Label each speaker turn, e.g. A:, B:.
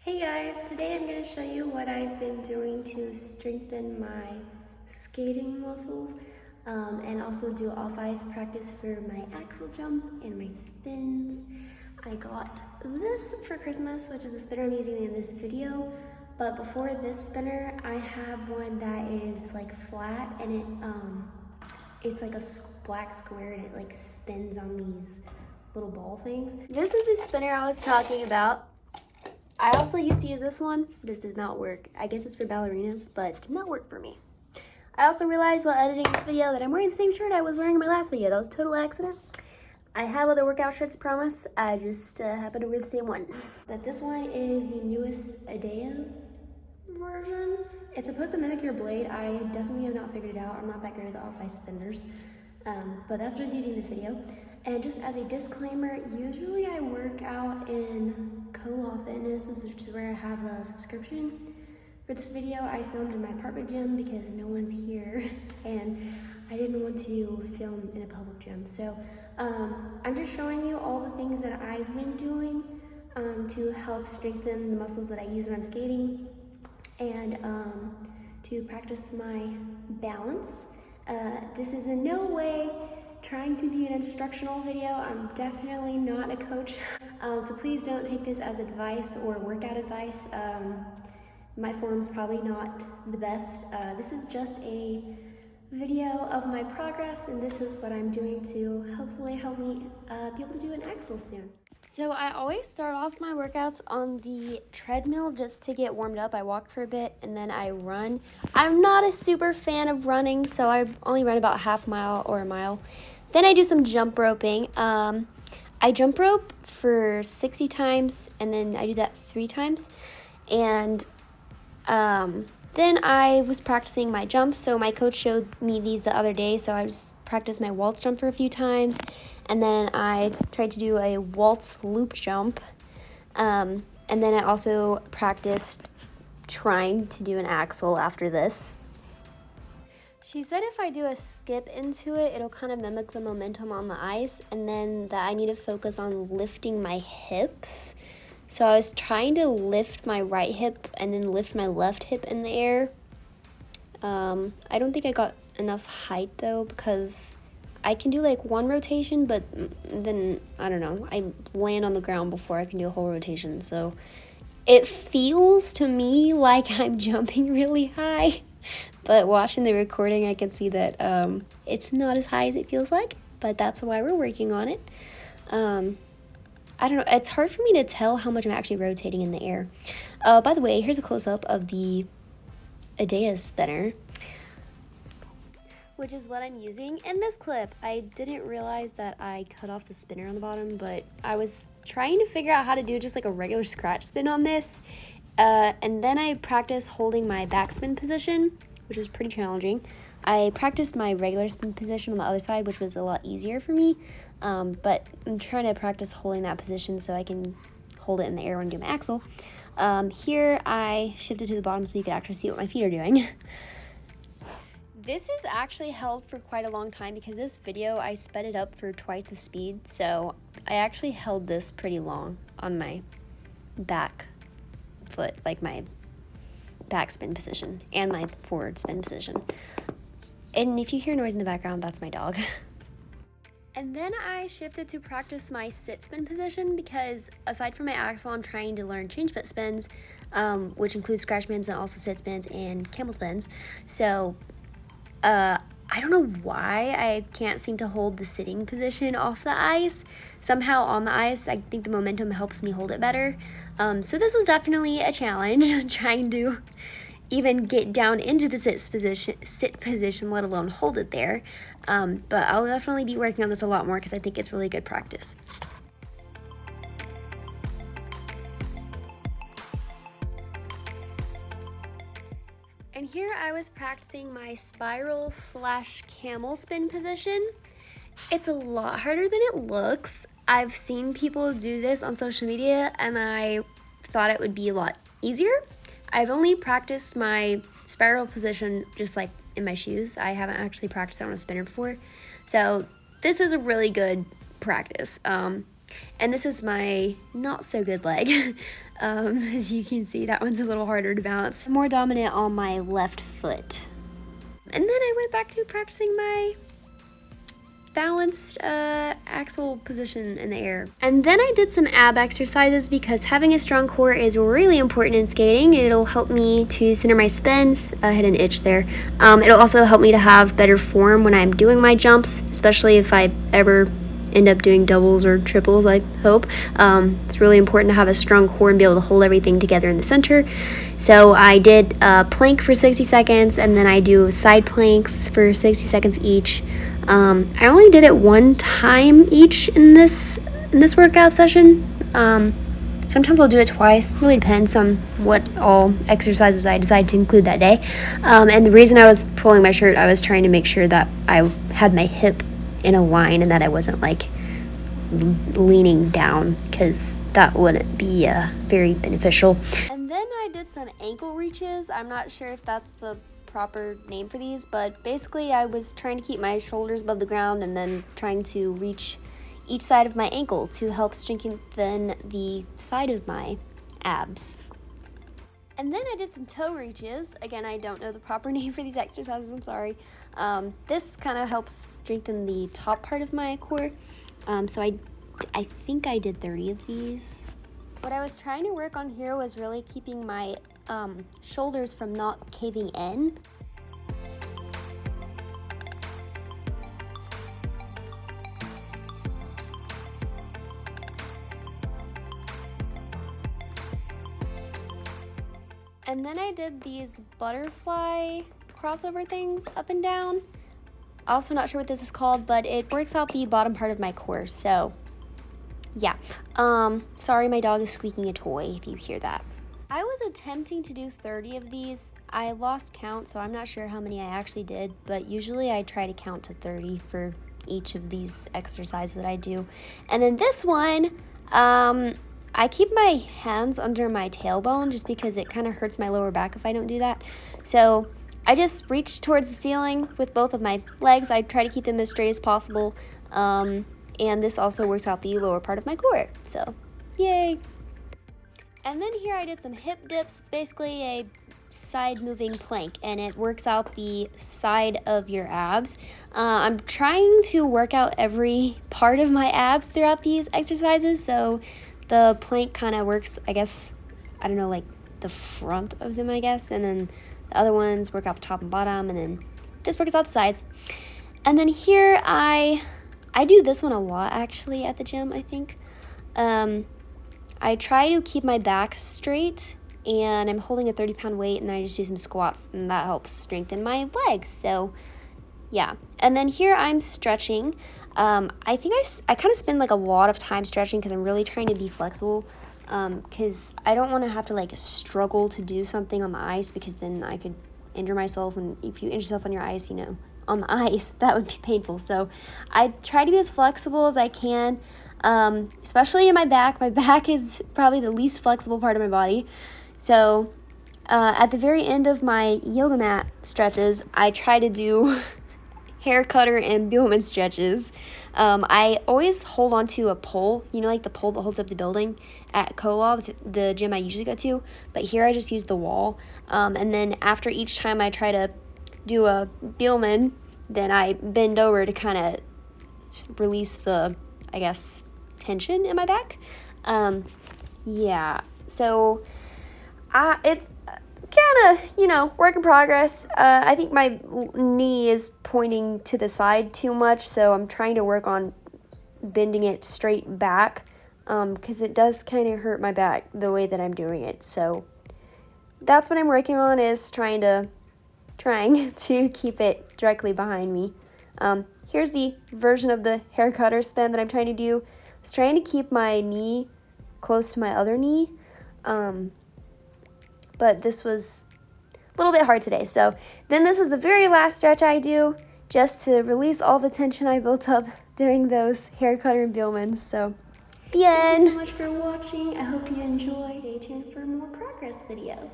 A: Hey guys, today I'm going to show you what I've been doing to strengthen my skating muscles and also do off-ice practice for my axle jump and my spins. I got this for Christmas, which is the spinner I'm using in this video, but before this spinner I have one that is like flat and it's like a black square and it like spins on these little ball things. This is the spinner I was talking about. I also used to use this one. This does not work. I guess it's for ballerinas, but did not work for me. I also realized while editing this video that I'm wearing the same shirt I was wearing in my last video. That was a total accident. I have other workout shirts, I promise. I just happen to wear the same one. But this one is the newest Adea version. It's supposed to mimic your blade. I definitely have not figured it out. I'm not that great with the off-ice spinners. But that's what I was using in this video. And just as a disclaimer, usually I work out in Co-Law Fitness, which is where I have a subscription. For this video, I filmed in my apartment gym because no one's here, and I didn't want to film in a public gym. So I'm just showing you all the things that I've been doing to help strengthen the muscles that I use when I'm skating and to practice my balance. This is in no way trying to be an instructional video. I'm definitely not a coach, so please don't take this as advice or workout advice. My form's probably not the best. This is just a video of my progress, and this is what I'm doing to hopefully help me be able to do an axle soon. So I always start off my workouts on the treadmill just to get warmed up. I walk for a bit and then I run. I'm not a super fan of running, so I only run about half mile or a mile. Then I do some jump roping. I jump rope for 60 times and then I do that 3 times. And then I was practicing my jumps. So my coach showed me these the other day. So I just practiced my waltz jump for a few times. And then I tried to do a waltz loop jump. And then I also practiced trying to do an axle after this. She said if I do a skip into it, it'll kind of mimic the momentum on the ice, and then that I need to focus on lifting my hips. So I was trying to lift my right hip and then lift my left hip in the air. I don't think I got enough height though, because I can do like one rotation, but then, I don't know, I land on the ground before I can do a whole rotation. So it feels to me like I'm jumping really high. But watching the recording, I can see that it's not as high as it feels like, but that's why we're working on it. I don't know, it's hard for me to tell how much I'm actually rotating in the air. By the way, here's a close-up of the Adea spinner, which is what I'm using in this clip. I didn't realize that I cut off the spinner on the bottom, but I was trying to figure out how to do just like a regular scratch spin on this. And then I practiced holding my backspin position, which was pretty challenging. I practiced my regular spin position on the other side, which was a lot easier for me. But I'm trying to practice holding that position so I can hold it in the air when I do my axle. Here I shifted to the bottom so you can actually see what my feet are doing. This is actually held for quite a long time because this video I sped it up for twice the speed. So I actually held this pretty long on my back foot, like my backspin position and my forward spin position. And if you hear noise in the background, that's my dog. And then I shifted to practice my sit spin position because aside from my axle, I'm trying to learn change foot spins, which includes scratch spins and also sit spins and camel spins. So I don't know why I can't seem to hold the sitting position off the ice. Somehow on the ice, I think the momentum helps me hold it better. So this was definitely a challenge, trying to even get down into the sit position, let alone hold it there. But I'll definitely be working on this a lot more because I think it's really good practice. And here I was practicing my spiral / camel spin position. It's a lot harder than it looks. I've seen people do this on social media and I thought it would be a lot easier. I've only practiced my spiral position just like in my shoes. I haven't actually practiced it on a spinner before. So this is a really good practice. And this is my not so good leg. As you can see, that one's a little harder to balance. More dominant on my left foot. And then I went back to practicing my balanced Axel position in the air. And then I did some ab exercises because having a strong core is really important in skating. It'll help me to center my spins. I had an itch there. It'll also help me to have better form when I'm doing my jumps, especially if I ever end up doing doubles or triples, I hope. It's really important to have a strong core and be able to hold everything together in the center. So I did a plank for 60 seconds, and then I do side planks for 60 seconds each. I only did it one time each in this workout session. Sometimes I'll do it twice. It really depends on what all exercises I decide to include that day. And the reason I was pulling my shirt, I was trying to make sure that I had my hip in a line and that I wasn't like leaning down, because that wouldn't be very beneficial. And then I did some ankle reaches. I'm not sure if that's the proper name for these, but basically I was trying to keep my shoulders above the ground and then trying to reach each side of my ankle to help strengthen the side of my abs. And then I did some toe reaches. Again, I don't know the proper name for these exercises, I'm sorry. This kind of helps strengthen the top part of my core. So I think I did 30 of these. What I was trying to work on here was really keeping my shoulders from not caving in. And then I did these butterfly crossover things up and down. Also not sure what this is called, but it works out the bottom part of my core, so yeah. Sorry, my dog is squeaking a toy if you hear that. I was attempting to do 30 of these. I lost count, so I'm not sure how many I actually did, but usually I try to count to 30 for each of these exercises that I do. And then this one, I keep my hands under my tailbone just because it kind of hurts my lower back if I don't do that. So I just reach towards the ceiling with both of my legs. I try to keep them as straight as possible. And this also works out the lower part of my core. So, yay. And then here I did some hip dips. It's basically a side moving plank, and it works out the side of your abs. I'm trying to work out every part of my abs throughout these exercises, so the plank kind of works, I guess, I don't know, like the front of them, I guess, and then the other ones work out the top and bottom, and then this works out the sides. And then here I do this one a lot, actually, at the gym, I think. I try to keep my back straight, and I'm holding a 30-pound weight, and then I just do some squats, and that helps strengthen my legs. So, yeah. And then here I'm stretching. I think I kind of spend like a lot of time stretching because I'm really trying to be flexible, because I don't want to have to like struggle to do something on the ice, because then I could injure myself, and if you injure yourself on your ice, you know, on the ice, that would be painful. So I try to be as flexible as I can, especially in my back. My back is probably the least flexible part of my body. So at the very end of my yoga mat stretches, I try to do hair cutter and Bielman stretches. I always hold on to a pole, you know, like the pole that holds up the building at Kolob, the gym I usually go to, but here I just use the wall. And then after each time I try to do a Bielman, then I bend over to kind of release the, I guess, tension in my back. Yeah, so it kind of, you know, work in progress. I think my knee is pointing to the side too much, so I'm trying to work on bending it straight back, because it does kind of hurt my back the way that I'm doing it. So that's what I'm working on, is trying to keep it directly behind me. Here's the version of the hair cutter spin that I'm trying to do. I was trying to keep my knee close to my other knee, but this was a little bit hard today. So then this is the very last stretch I do, just to release all the tension I built up doing those hair cutter and Bielmans. So the end. Thank you so much for watching. I hope you enjoyed. Stay tuned for more progress videos.